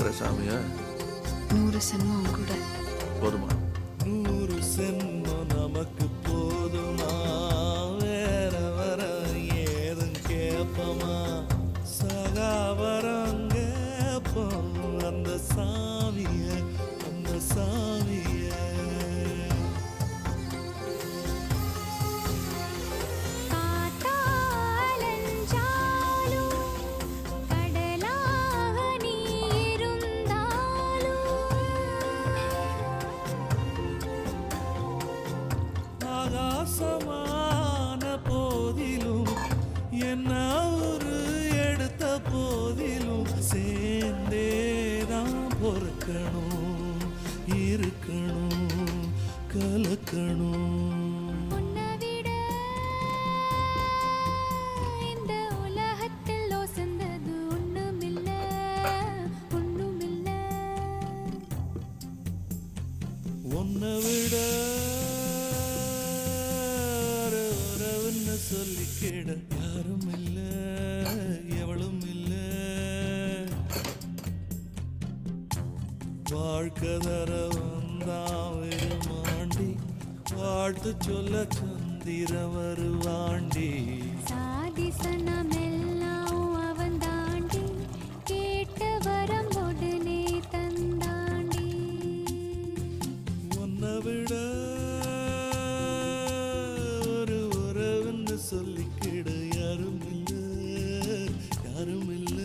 இருக்கிற சாமியா? 100 சென்மம் கூட போதுமா? 100 சென்மம் நமக்கு போதுமா? வேற வர ஏதும் கேப்பமா? சகாவரம் கேப்போம் அந்த சாமிய, அந்த சாமிய. ஆகாசமான போதிலும் என்ன ஒரு எடுத்த போதிலும் சேர்ந்தேதான் பொறுக்கணும், இருக்கணும், கலக்கணும். உன்னை விட உறவுன்னு சொல்லிக்கிட யாரும் இல்ல, எவளும் இல்ல. வாழ்க்கை தர வந்தான் வெறுமாண்டி, வாழ்த்து சொல்ல சந்திர வருவாண்டி. உன்னை விட ஒரு உறவுன்னு சொல்லிக்கிட யாரும் இல்ல, யாரும் இல்ல.